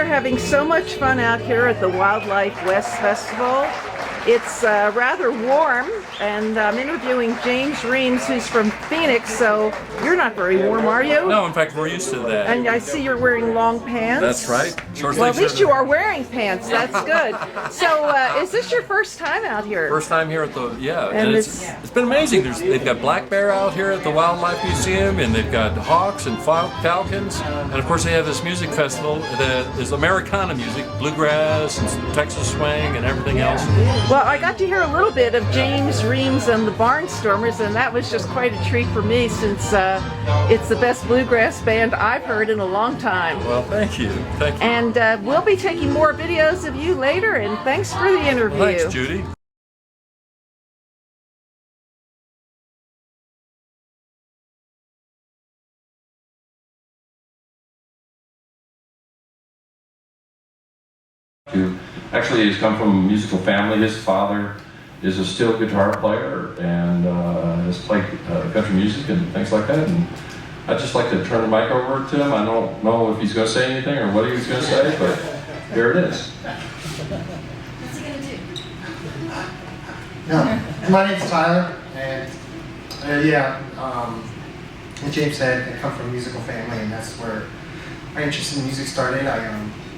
are having so much fun out here at the Wildlife West Festival. It's rather warm, and I'm interviewing James Reams, who's from Phoenix, so you're not very warm, are you? No, in fact, we're used to that. And I see you're wearing long pants. That's right. Short Well, at sleeve least shirt. you are wearing pants. That's good. So, is this your first time out here? First time here at the, yeah, And it's been amazing. They've got black bear out here at the Wildlife Museum, and they've got hawks and falcons, and of course they have this music festival that is Americana music, bluegrass and Texas swing and everything else. Well, I got to hear a little bit of James Reams and the Barnstormers, and that was just quite a treat for me, since it's the best bluegrass band I've heard in a long time. Well, thank you. Thank you. And we'll be taking more videos of you later, and thanks for the interview. Well, thanks, Judy. Who actually has come from a musical family. His father is a steel guitar player and has played country music and things like that. And I'd just like to turn the mic over to him. I don't know if he's going to say anything or what he was going to say, but here it is. What's he going to do? No, my name's Tyler, and like James said, I come from a musical family, and that's where my interest in music started. I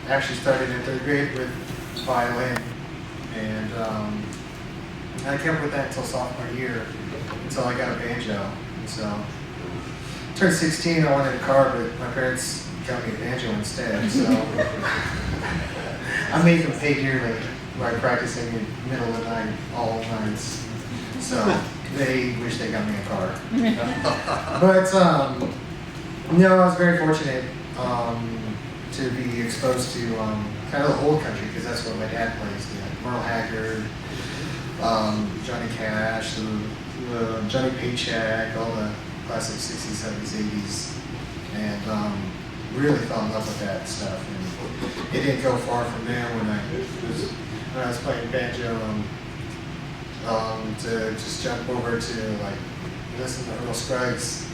actually started in 3rd grade with violin, and I kept with that until sophomore year, until I got a banjo. And so, turned 16, I wanted a car, but my parents got me a banjo instead. So, I made them pay dearly by practicing in the middle of the night, all nights. So, they wish they got me a car. But, no, I was very fortunate to be exposed to kind of the old country, because that's what my dad plays. Merle Haggard, Johnny Cash, Johnny Paycheck, all the classic 60s, 70s, 80s, and really fell in love with that stuff. And it didn't go far from there when I was playing banjo, to just jump over to like listen to Earl Scruggs,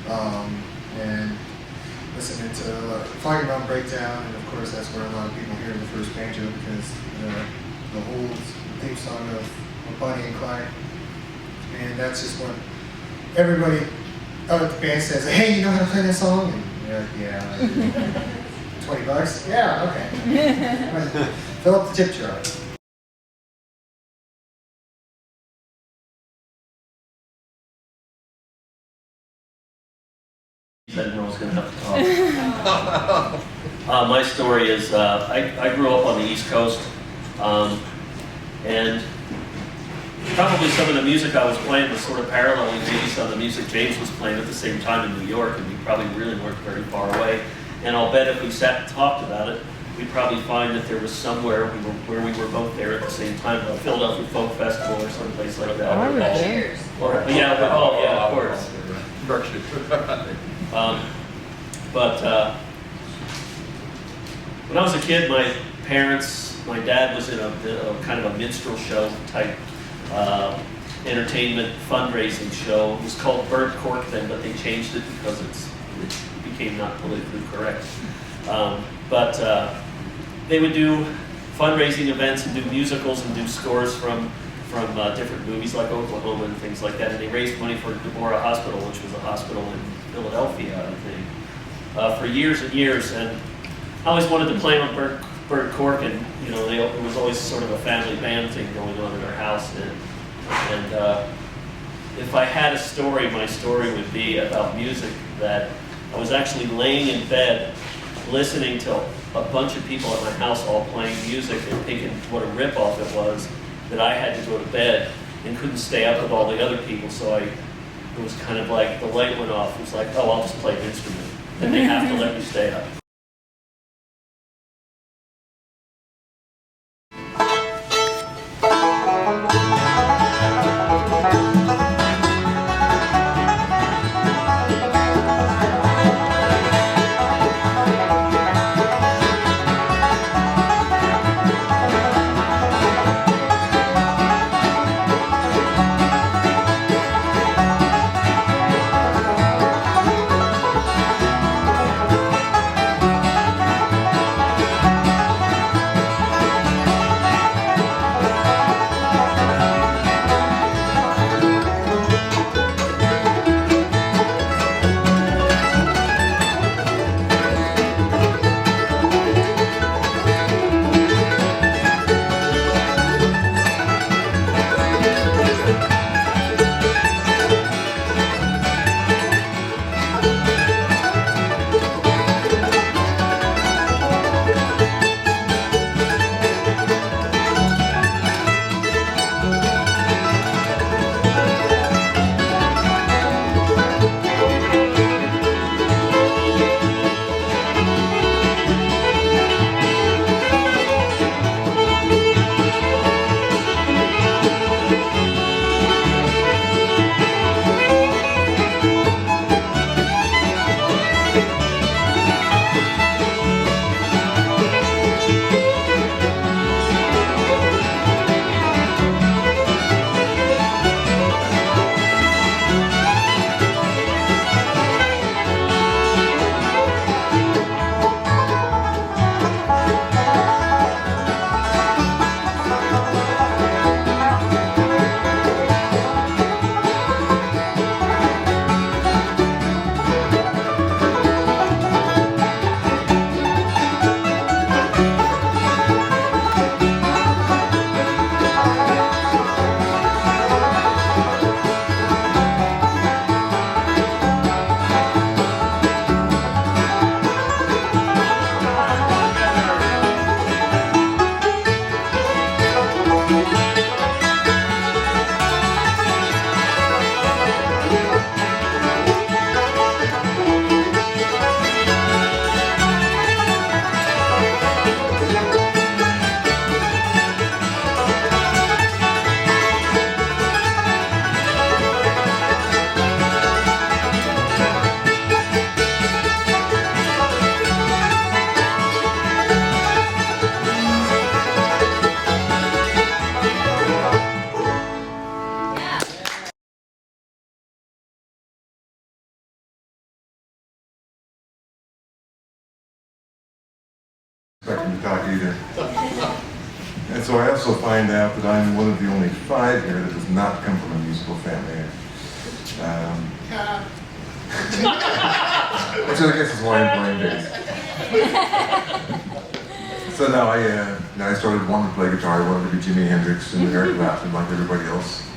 and listening to Flying Around Breakdown, and of course that's where a lot of people hear the first banjo, because the old theme song of Bonnie and Clyde. And that's just what everybody out at the band says, hey, you know how to play that song? And you're like, yeah, I do. $20? Yeah, okay. Fill up the tip jar. I didn't know I was going to have to talk. My story is, I grew up on the East Coast, and probably some of the music I was playing was sort of paralleling maybe some of the music James was playing at the same time in New York, and we probably really weren't very far away. And I'll bet if we sat and talked about it, we'd probably find that there was somewhere where we were both there at the same time, like Philadelphia Folk Festival or someplace like that. Oh, cheers. Yeah, of course. But when I was a kid, my dad was in a kind of a minstrel show type entertainment fundraising show. It was called Burnt Cork then, but they changed it because it became not politically correct. But they would do fundraising events and do musicals and do scores from different movies like Oklahoma and things like that. And they raised money for Deborah Hospital, which was a hospital in Philadelphia, I think, for years and years. And I always wanted to play on Burnt Cork, and it was always sort of a family band thing going on in our house. And if I had a story, my story would be about music. That I was actually laying in bed listening to a bunch of people at my house all playing music and thinking what a ripoff it was, that I had to go to bed and couldn't stay up with all the other people. So it was kind of like the light went off. It was like, oh, I'll just play an instrument. And they have to let me stay up. expect him to talk either. And so I also find out that I'm one of the only 5 here that does not come from a musical family. Which I guess is why I'm playing bass. So now I started wanting to play guitar. I wanted to be Jimi Hendrix and Eric Clapton like everybody else.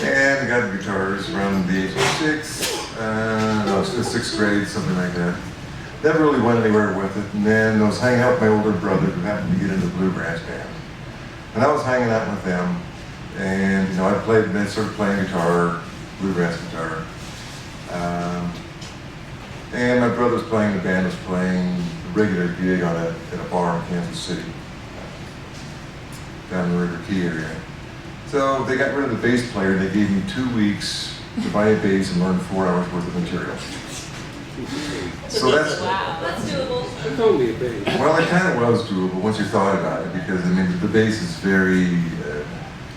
And I got guitars around the age of 6. No, it was 6th grade, something like that. Never really went anywhere with it. And then I was hanging out with my older brother who happened to get into the bluegrass band. And I was hanging out with them. And I started playing guitar, bluegrass guitar. And my brother was playing, the band was playing a regular gig at a bar in Kansas City, down in the River Key area. So they got rid of the bass player and they gave me 2 weeks to buy a bass and learn 4 hours worth of material. So that's, Wow, that's doable. well, it kind of was doable once you thought about it, because I mean the bass is very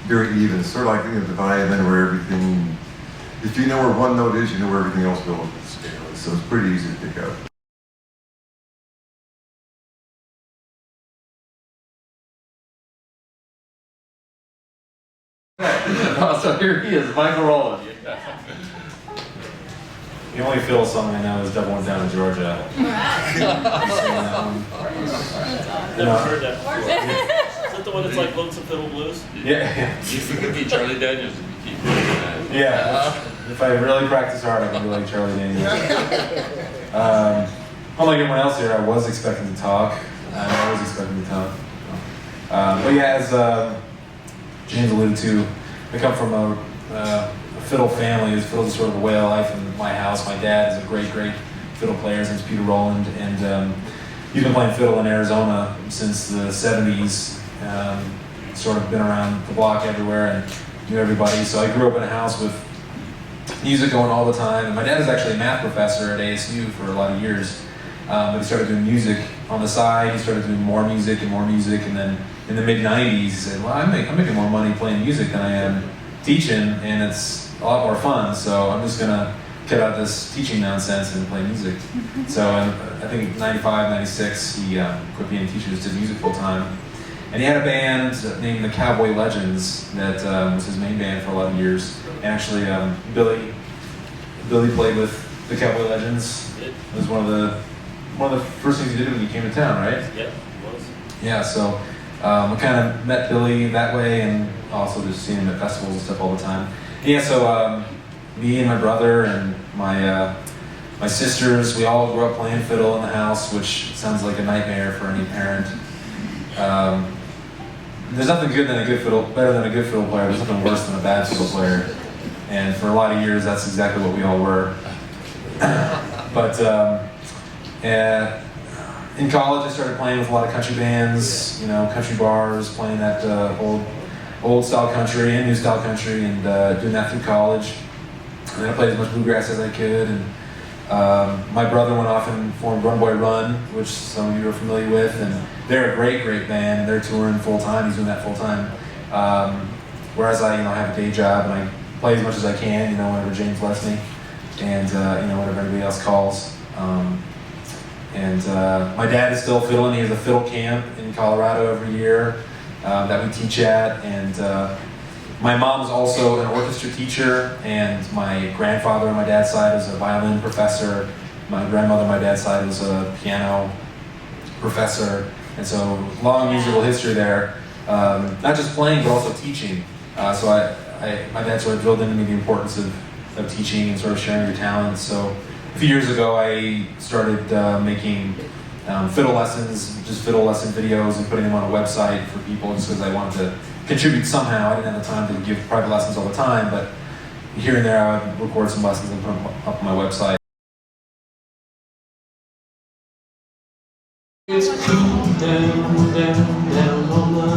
even. It's sort of like the violin where everything, if you know where one note is, you know where everything else goes with the scale is. So it's pretty easy to pick up. So here he is, Michael Rolland. The only fiddle song I know is Double One Down in Georgia. Never heard that before. Is that the one that's like Lonesome Fiddle Blues? Yeah. You could be Charlie Daniels if you keep doing that. Yeah. If I really practice hard, I can be like Charlie Daniels. Unlike everyone else here, I was expecting to talk. I was expecting to talk. But yeah, as James alluded to, I come from a fiddle family. Fiddle is sort of a way of life in my house. My dad is a great fiddle player. His name's Peter Rolland, and he's been playing fiddle in Arizona since the 70s. Sort of been around the block everywhere and knew everybody. So I grew up in a house with music going all the time. And my dad was actually a math professor at ASU for a lot of years. But he started doing music on the side. He started doing more music, and then in the mid-90s, he said, well, I'm making more money playing music than I am teaching, and it's a lot more fun, so I'm just gonna cut out this teaching nonsense and play music. So I think in 95, 96, he quit being a teacher, just did music full time. And he had a band named the Cowboy Legends that was his main band for a lot of years. And actually, Billy played with the Cowboy Legends. It was one of the first things he did when he came to town, right? Yep, it was. Yeah, so I kind of met Billy that way, and also just seeing him at festivals and stuff all the time. Yeah, so me and my brother and my sisters, we all grew up playing fiddle in the house, which sounds like a nightmare for any parent. There's nothing better than a good fiddle player. There's nothing worse than a bad fiddle player. And for a lot of years, that's exactly what we all were. But in college, I started playing with a lot of country bands, country bars, playing that old style country and new style country, and doing that through college. And then I played as much bluegrass as I could. And my brother went off and formed Run Boy Run, which some of you are familiar with, and they're a great band. And they're touring full time. He's doing that full time. Whereas I, have a day job and I play as much as I can, whenever James lets me, and whenever anybody else calls. My dad is still fiddling. He has a fiddle camp in Colorado every year that we teach at. And my mom is also an orchestra teacher, and my grandfather on my dad's side is a violin professor. My grandmother on my dad's side was a piano professor. And so long musical history there. Not just playing, but also teaching. So my dad sort of drilled into me the importance of teaching and sort of sharing your talents. So a few years ago, I started making fiddle lessons, just fiddle lesson videos, and putting them on a website for people, just because I wanted to contribute somehow. I didn't have the time to give private lessons all the time, but here and there I would record some lessons and put them up on my website. It's cool down, down, down on the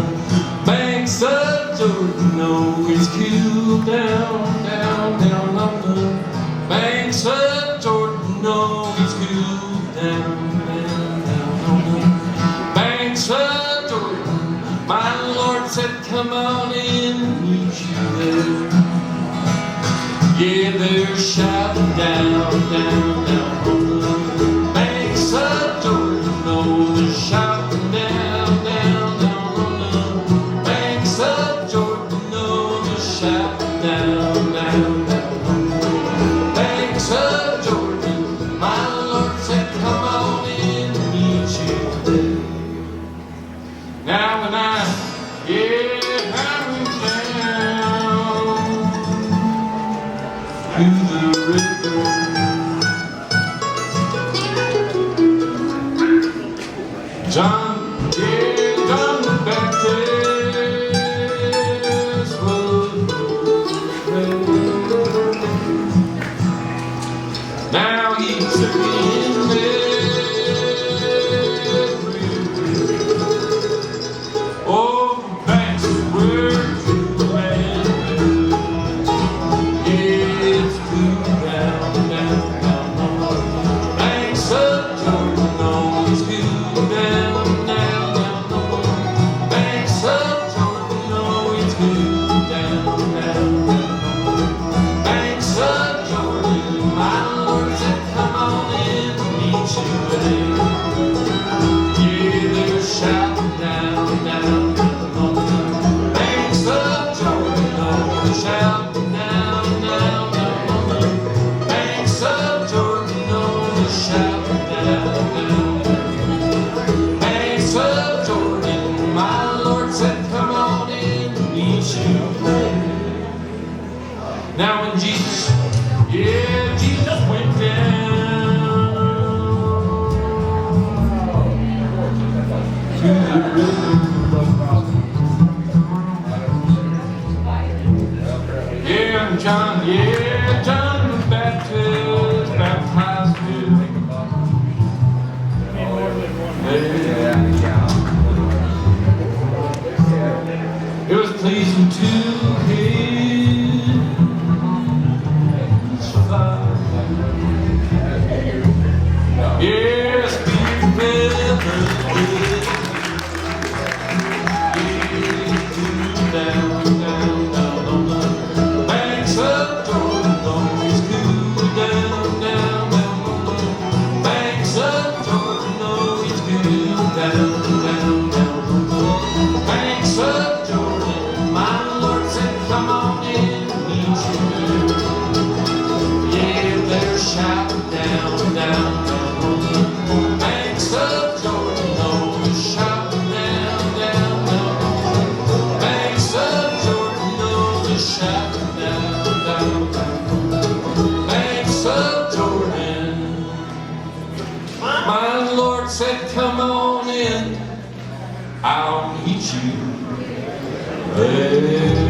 banks of Jordan. Oh, it's cool down, down, down on the banks of Jordan. Oh, it's cool down, down, down on the banks of Jordan. My Lord said, come on in, meet you there. Yeah, they're shouting down, down, down on the banks of Jordan. Oh, they're shouting down. to the river. John, yeah, John the Baptist was raised. Now he's in Edgewood. Oh, banks were to land. It's blue down, down, down, down. Banks of Jordan always cool down, down, down, down. Banks of Jordan always cool down, down, down. Banks of Jordan, my Lord said, come on in and meet you there. Yeah, they're shouting down, down, down, down. Banks of Jordan, oh, they're shouting down, down, down, down. Banks of Jordan, oh, they're shouting down, down, down. Banks of Jordan, my Lord said, come on in and meet you there. Now when Jesus, yeah, Jesus went down to the river. Yeah, John the Baptist baptized him. It was pleasing to his Father. Yes, down, down, down on the banks of Jordan, always cool down, down, down on the banks of Jordan, always cool down, down, down on the banks of Jordan. My Lord said, come on in and meet you there. Yeah, they're shouting down, down, down on the banks of Jordan, always shouting down, down, down on the banks of Jordan, always shouting down, down, down on the banks of Jordan. My Lord said, come on in, I'll meet you there.